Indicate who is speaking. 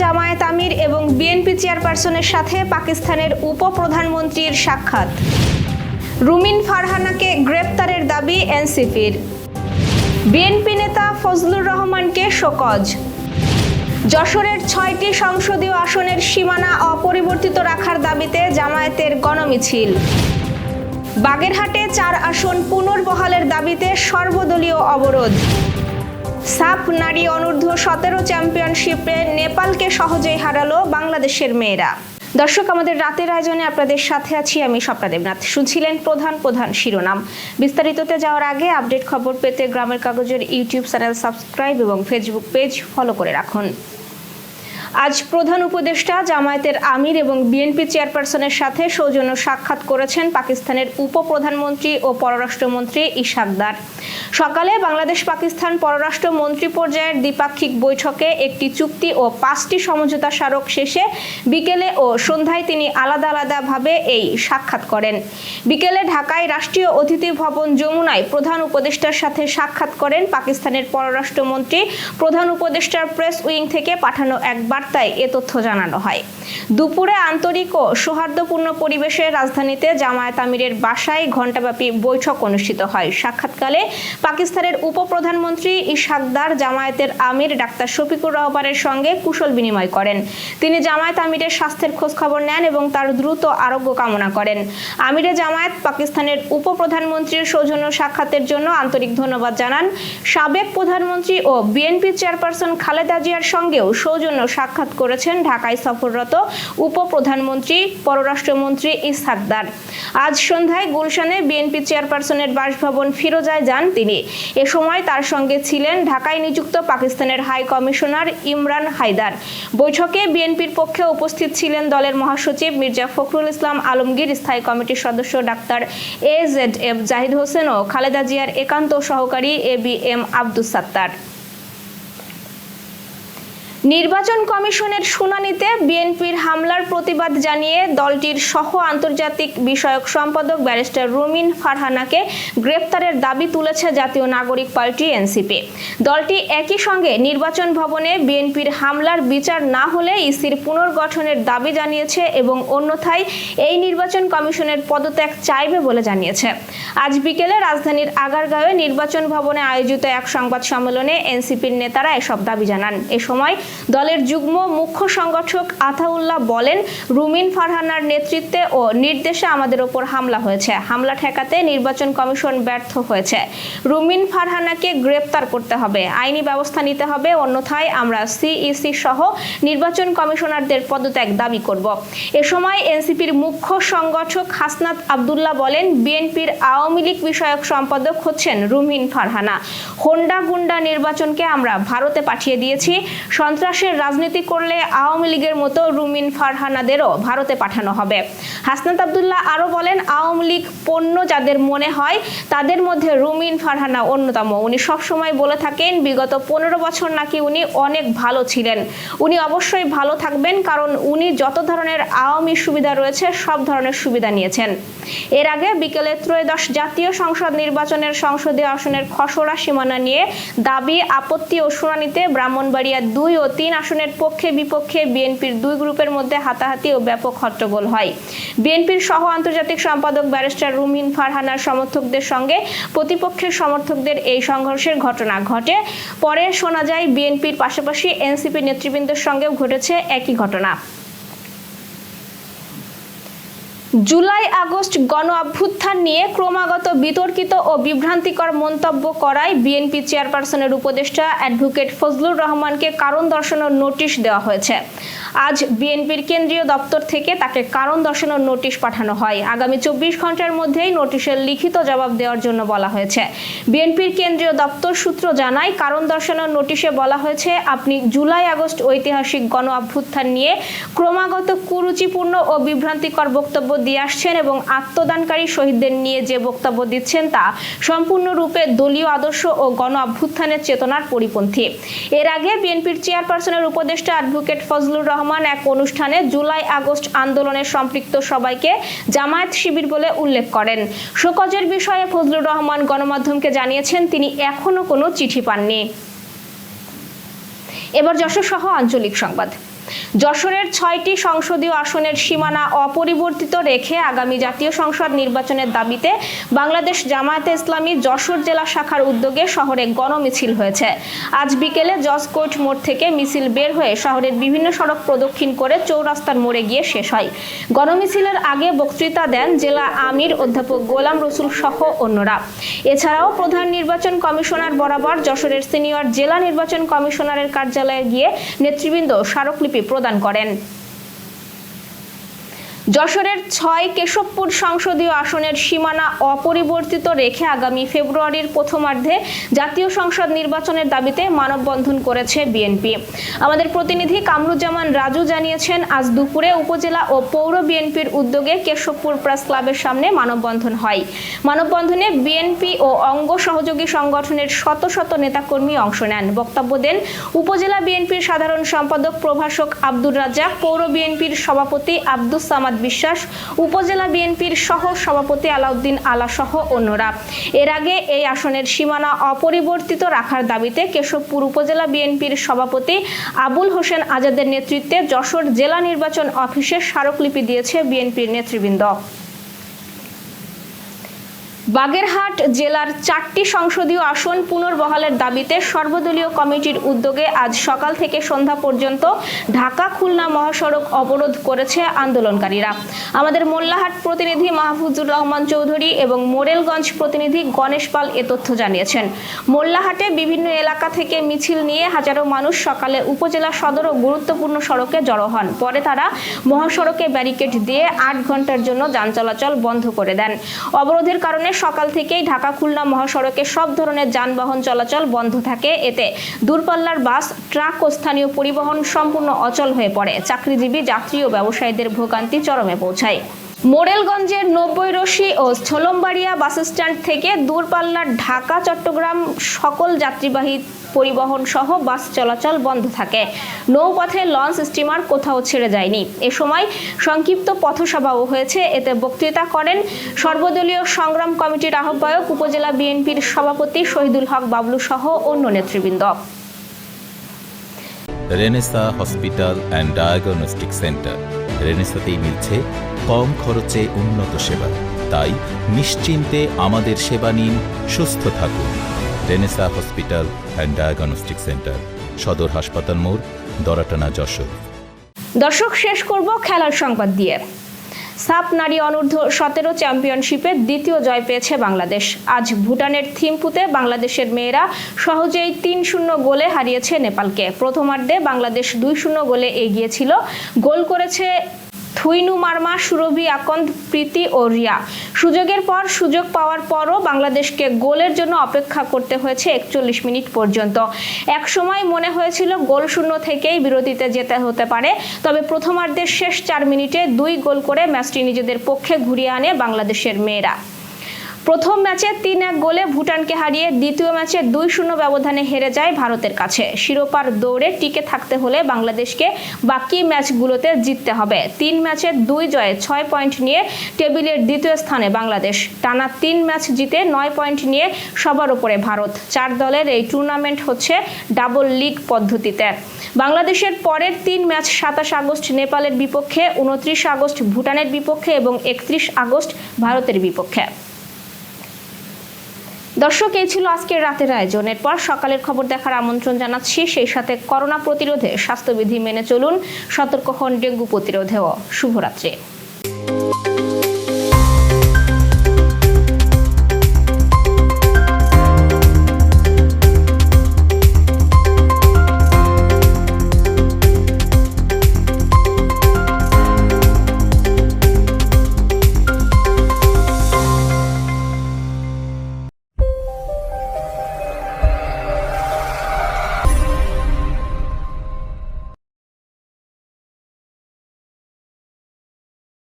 Speaker 1: জামায়াত আমির এবং বিএনপি চেয়ারপারসনের সাথে পাকিস্তানের উপপ্রধানমন্ত্রীর সাক্ষাৎ। রুমিন ফারহানাকে গ্রেপ্তারের দাবি এনসিপির। বিএনপি নেতা ফজলুর রহমানকে শোকজ। যশোরের ৬টি সংসদীয় আসনের সীমানা অপরিবর্তিত রাখার দাবিতে জামায়াতের গণমিছিল। বাগেরহাটে ৪ আসন পুনর্বহালের দাবিতে সর্বদলীয় অবরোধ। সাফ নারী অনূর্ধ্ব ১৭ চ্যাম্পিয়নশিপে নেপালকে সহজেই হারালো বাংলাদেশের মেয়েরা। দর্শক, আমাদের রাতের আয়োজনে আপনাদের সাথে আছি আমি স্বপ্না দেবনাথ। শুনছিলেন প্রধান শিরোনাম। বিস্তারিততে যাওয়ার আগে আপডেট খবর পেতে গ্রামের কাগজের ইউটিউব চ্যানেল সাবস্ক্রাইব এবং ফেসবুক পেজ ফলো করে রাখুন। আজ প্রধান উপদেষ্টা জামায়াতের আমির এবং বিএনপি চেয়ারপারসনের সাথে সৌজন্য সাক্ষাৎ করেছেন পাকিস্তানের উপপ্রধানমন্ত্রী ও পররাষ্ট্রমন্ত্রী ইশাক দার। সকালে বাংলাদেশ পাকিস্তান পররাষ্ট্র মন্ত্রী পর্যায়ের দ্বিপাক্ষিক বৈঠকে একটি চুক্তি ও 5টি সমঝোতা স্মারক শেষে বিকেলে ও সন্ধ্যায় তিনি আলাদাভাবে এই সাক্ষাৎ করেন। বিকেলে ঢাকায় রাষ্ট্রীয় অতিথি ভবন যমুনায় প্রধান উপদেষ্টার সাথে সাক্ষাৎ করেন পাকিস্তানের পররাষ্ট্রমন্ত্রী। প্রধান উপদেষ্টার প্রেস উইং থেকে পাঠানো এক বার্তায় এ তথ্য জানানো হয়। দুপুরে আন্তরিক ও সৌহার্দ্যপূর্ণ পরিবেশে রাজধানীতে জামায়াত আমিরের বাসায় ঘণ্টাব্যাপী বৈঠক অনুষ্ঠিত হয়। সাক্ষাৎকালে পাকিস্তানের উপপ্রধানমন্ত্রী ইশাক দার জামায়াতের আমির ডাক্তার শফিকুর রহমানের সঙ্গে কুশল বিনিময় করেন। তিনি জামায়াত আমিরের স্বাস্থ্যের খোঁজখবর নেন এবং তার দ্রুত আরোগ্য কামনা করেন। আমিরে জামায়াত পাকিস্তানের উপপ্রধানমন্ত্রীর সৌজন্য সাক্ষাতের জন্য আন্তরিক ধন্যবাদ জানান। সাবেক প্রধানমন্ত্রী ও বিএনপি চেয়ারপারসন খালেদা জিয়ার সঙ্গেও সৌজন্য সাক্ষাৎ করেছেন ঢাকায় সফররত উপপ্রধানমন্ত্রী পররাষ্ট্রমন্ত্রী ইশাক দার। আজ সন্ধ্যায় গুলশানে বিএনপি চেয়ারপারসনের বাসভবন ফিরোজায় যান তিনি। এ সময় তার সঙ্গে ছিলেন ঢাকায় নিযুক্ত পাকিস্তানের হাই কমিশনার ইমরান হায়দার। বৈঠকে বিএনপির পক্ষে উপস্থিত ছিলেন দলের মহাসচিব মির্জা ফখরুল ইসলাম আলমগীর, স্থায়ী কমিটির সদস্য ডাক্তার AZF জাহিদ হোসেন ও খালেদা জিয়ার একান্ত সহকারী ABM আব্দুস সাত্তার। নির্বাচন কমিশনের শুনানিতে বিএনপির হামলার প্রতিবাদ জানিয়ে দলটির সহ আন্তর্জাতিক বিষয়ক সম্পাদক ব্যারিস্টার রুমিন ফারহানাকে গ্রেপ্তারের দাবি তুলেছে জাতীয় নাগরিক পার্টি এনসিপি। দলটি একই সঙ্গে নির্বাচন ভবনে বিএনপির হামলার বিচার না হলে ইসির পুনর্গঠনের দাবি জানিয়েছে এবং অন্যথায় এই নির্বাচন কমিশনের পদত্যাগ চাইবে বলে জানিয়েছে। আজ বিকেলে রাজধানীর আগারগাঁওয়ে নির্বাচন ভবনে আয়োজিত এক সংবাদ সম্মেলনে এনসিপির নেতারা এসব দাবি জানান। এ সময় দলের যুগ্ম মুখ্য সংগঠক আতাউল্লাহ বলেন, রুমিন ফারহানার নেতৃত্বে ও নির্দেশে আমাদের ওপর হামলা হয়েছে। হামলা ঠেকাতে নির্বাচন কমিশন ব্যর্থ হয়েছে। রুমিন ফারহানাকে গ্রেপ্তার করতে হবে, আইনি ব্যবস্থা নিতে হবে, অন্যথায় আমরা সিইসি সহ নির্বাচন কমিশনারদের পদত্যাগ দাবি করব। এ সময় এনসিপির মুখ্য সংগঠক হাসনাত আব্দুল্লাহ বলেন, বিএনপির আওয়ামী লীগ বিষয়ক সম্পাদক হচ্ছেন রুমিন ফারহানা। হোন্ডা গুন্ডা নির্বাচনকে আমরা ভারতে পাঠিয়ে দিয়েছি। সন্ত্রাসের রাজনীতি করলে আওয়ামী লীগের মতো রুমিন ফারহানাদেরও ভারতে পাঠানো হবে। হাসনাত আব্দুল্লাহ আরও বলেন, আওয়ামী লীগ পণ্য যাদের মনে হয় তাদের মধ্যে রুমিন ফারহানা অন্যতম। উনি সবসময় বলে থাকেন বিগত 15 বছর নাকি উনি অনেক ভালো ছিলেন। উনি অবশ্যই ভালো থাকবেন, কারণ উনি যত ধরনের আওয়ামী সুবিধা রয়েছে সব ধরনের সুবিধা নিয়েছেন। এর আগে বিকেলে ত্রয়োদশ জাতীয় সংসদ নির্বাচনের সংসদীয় আসনের খসড়া সীমানা নিয়ে দাবি, আপত্তি ও শুনানিতে ব্রাহ্মণবাড়িয়া 2 ও 3 আসনের পক্ষে বিপক্ষে বিএনপির 2 গ্রুপের মধ্যে হাতাহাতি ও ব্যাপক হট্টগোল হয়। বিএনপির সহ আন্তর্জাতিক সম্পাদক ব্যারিস্টার রুমিন ফারহানার সমর্থকদের সঙ্গে প্রতিপক্ষের সমর্থকদের এই সংঘর্ষের ঘটনা ঘটে। পরে শোনা যায় বিএনপির পাশাপাশি এনসিপি নেতৃবৃন্দের সঙ্গেও ঘটেছে একই ঘটনা। জুলাই আগস্ট গণ অভ্যুত্থান নিয়ে ক্রমাগত বিতর্কিত ও বিভ্রান্তিকর মন্তব্য করায় বিএনপি চেয়ারপারসনের উপদেষ্টা অ্যাডভোকেট ফজলুর রহমানকে কারণ দর্শানোর নোটিশ দেওয়া হয়েছে। আজ বিএনপির কেন্দ্রীয় দপ্তর থেকে তাকে কারণ দর্শানোর নোটিশ পাঠানো হয়। আগামী 24 ঘন্টার মধ্যেই নোটিশের লিখিত জবাব দেওয়ার জন্য বলা হয়েছে। বিএনপির কেন্দ্রীয় দপ্তর সূত্র জানায়, কারণ দর্শানোর নোটিশে বলা হয়েছে, আপনি জুলাই আগস্ট ঐতিহাসিক গণ অভ্যুত্থান নিয়ে ক্রমাগত কুরুচিপূর্ণ ও বিভ্রান্তিকর বক্তব্য দিয়ে আসছেন এবং আত্মদানকারী শহীদদের নিয়ে যে বক্তব্য দিচ্ছেন তা সম্পূর্ণরূপে দলীয় আদর্শ ও গণ অভ্যুত্থানের চেতনার পরিপন্থী। এর আগে বিএনপির চেয়ারপারসনের উপদেষ্টা অ্যাডভোকেট ফজলুর রহমান এক অনুষ্ঠানে জুলাই আগস্ট আন্দোলনে সম্পৃক্ত সবাইকে জামায়াত শিবির বলে উল্লেখ করেন। শোকজের বিষয়ে ফজলুর রহমান গণমাধ্যমকে জানিয়েছেন, তিনি এখনো কোনো চিঠি পাননি। এবার যশোর সহ আঞ্চলিক সংবাদ। যশোরের 6টি সংসদীয় আসনের সীমানা অপরিবর্তিত রেখে আগামী জাতীয় সংসদ নির্বাচনের দাবিতে বাংলাদেশ জামায়াতে ইসলামী যশোর জেলা শাখার উদ্যোগে শহরে গণমিছিল হয়েছে। আজ বিকেলে জজ কোর্ট মোড় থেকে মিছিল বের হয়ে শহরের বিভিন্ন সড়ক প্রদক্ষিণ করে চৌরাস্তার মোড়ে গিয়ে শেষ হয়। গণমিছিলের আগে বক্তৃতা দেন জেলা আমির অধ্যাপক গোলাম রসুল সহ অন্যরা। এছাড়াও প্রধান নির্বাচন কমিশনার বরাবর যশোরের সিনিয়র জেলা নির্বাচন কমিশনারের কার্যালয়ে গিয়ে নেতৃবৃন্দ স্মারকলিপি প্রদান করেন। যশোরের 6 কেশবপুর সংসদীয় আসনের সীমানা অপরিবর্তিত রেখে আগামী ফেব্রুয়ারির প্রথমার্ধে জাতীয় সংসদ নির্বাচনের দাবিতে মানববন্ধন করেছে বিএনপি। আমাদের প্রতিনিধি কামরুজ্জামান রাজু জানিয়েছেন, আজ দুপুরে উপজেলা ও পৌর বিএনপির উদ্যোগে কেশবপুর প্রেস ক্লাবের সামনে মানববন্ধন হয়। মানববন্ধনে বিএনপি ও অঙ্গ সহযোগী সংগঠনের শত শত নেতাকর্মী অংশ নেন। বক্তব্য দেন উপজেলা বিএনপির সাধারণ সম্পাদক প্রভাষক আব্দুর রাজ্জাক, পৌর বিএনপির সভাপতি আব্দুস সামাদ বিশ্বাস, উপজেলা বিএনপির সহ সভাপতি আলাউদ্দিন আলা সহ অন্যরা। এর আগে এই আসনের সীমানা অপরিবর্তিত রাখার দাবিতে কেশবপুর উপজেলা বিএনপির সভাপতি আবুল হোসেন আজাদের নেতৃত্বে যশোর জেলা নির্বাচন অফিসে স্মারকলিপি দিয়েছে বিএনপির নেতৃবৃন্দ। বাগেরহাট জেলার 4টি সংসদীয় আসন পুনর্বহালের দাবিতে সর্বদলীয় কমিটির উদ্যোগে আজ সকাল থেকে সন্ধ্যা পর্যন্ত ঢাকা খুলনা মহাসড়ক অবরোধ করেছে আন্দোলনকারীরা। আমাদের মোল্লাহাট প্রতিনিধি মাহফুজুর রহমান চৌধুরী এবং মোরেলগঞ্জ প্রতিনিধি গণেশ পাল এ তথ্য জানিয়েছেন। মোল্লাহাটে বিভিন্ন এলাকা থেকে মিছিল নিয়ে হাজারো মানুষ সকালে উপজেলা সদর ও গুরুত্বপূর্ণ সড়কে জড়ো হন। পরে তারা মহাসড়কে ব্যারিকেড দিয়ে 8 ঘন্টার জন্য যান চলাচল বন্ধ করে দেন। অবরোধের কারণে সকাল থেকেই ঢাকা খুলনা মহাসড়কে সব ধরনের যানবাহন চলাচল বন্ধ থাকে। এতে দূরপাল্লার বাস, ট্রাক ও স্থানীয় পরিবহন সম্পূর্ণ অচল হয়ে পড়ে। চাকরিজীবী, যাত্রী ও ব্যবসায়ীদের ভোগান্তি চরমে পৌঁছায়। মোরেলগঞ্জের 90 রশি ও ছোলমবাড়িয়া বাস স্ট্যান্ড থেকে দূরপাল্লার ঢাকা চট্টগ্রাম সকল যাত্রীবাহী পরিবহন সহ বাস চলাচল বন্ধ থাকে। নৌপথে লঞ্চ, স্টিমার কোথাও ছেড়ে যায়নি। এ সময় সংক্ষিপ্ত পথসভাও হয়েছে। এতে বক্তৃতা করেন সর্বদলীয় সংগ্রাম কমিটির আহ্বায়ক, উপজেলা বিএনপির সভাপতি শহীদুল হক বাবলু সহ অন্য নেতৃবৃন্দ।
Speaker 2: Renaissance hospital and diagnostic centre. রেনেসাতেই মিলছে কম খরচে উন্নত সেবা। তাই নিশ্চিন্তে আমাদের সেবা নিন, সুস্থ থাকুন। Renaissance hospital and diagnostic centre, সদর হাসপাতাল মোড়, দরাটানা, যশোর।
Speaker 1: দর্শক, শেষ করব খেলার সংবাদ দিয়ে। সাপ নারী অনূর্ধ্ব 17 চ্যাম্পিয়নশিপে দ্বিতীয় জয় পেয়েছে বাংলাদেশ। আজ ভুটানের থিম্পুতে বাংলাদেশের মেয়েরা সহজেই 3-0 গোলে হারিয়েছে নেপালকে। প্রথমার্ধে বাংলাদেশ 2-0 গোলে এগিয়ে ছিল। গোল করেছে থুইনু মার্মা, সুরভি আকন্দ, প্রীতি ও রিয়া। সুযোগের পর সুযোগ পাওয়ার পরও বাংলাদেশকে গোলের জন্য অপেক্ষা করতে হয়েছে 41 মিনিট পর্যন্ত। এক সময় মনে হয়েছিল গোল শূন্য থেকেই বিরতিতে যেতে হতে পারে। তবে প্রথমার্ধের শেষ 4 মিনিটে 2 গোল করে ম্যাচটি নিজেদের পক্ষে ঘুরিয়ে আনে বাংলাদেশের মেয়েরা। প্রথম ম্যাচে 3-1 গোলে ভুটানকে হারিয়ে দ্বিতীয় ম্যাচে 2-0 ব্যবধানে হেরে যায় ভারতের কাছে। শিরোপার দৌড়ে টিকে থাকতে হলে বাংলাদেশকে বাকি ম্যাচগুলোতে জিততে হবে। 3 ম্যাচে 2 জয়ে 6 পয়েন্ট নিয়ে টেবিলের দ্বিতীয় স্থানে বাংলাদেশ। টানা 3 ম্যাচ জিতে 9 পয়েন্ট নিয়ে সবার উপরে ভারত। 4 দলের এই টুর্নামেন্ট হচ্ছে ডাবল লিগ পদ্ধতিতে। বাংলাদেশের পরের 3 ম্যাচ 27 আগস্ট নেপালের বিপক্ষে, 29 আগস্ট ভুটানের বিপক্ষে এবং 31 আগস্ট ভারতের বিপক্ষে। দর্শক, এই ছিল আজকের রাতের আয়োজন। এরপর সকালের খবর দেখার আমন্ত্রণ জানাচ্ছি। সেই সাথে করোনা প্রতিরোধে স্বাস্থ্যবিধি মেনে চলুন, সতর্ক হন ডেঙ্গু প্রতিরোধেও। শুভরাত্রি।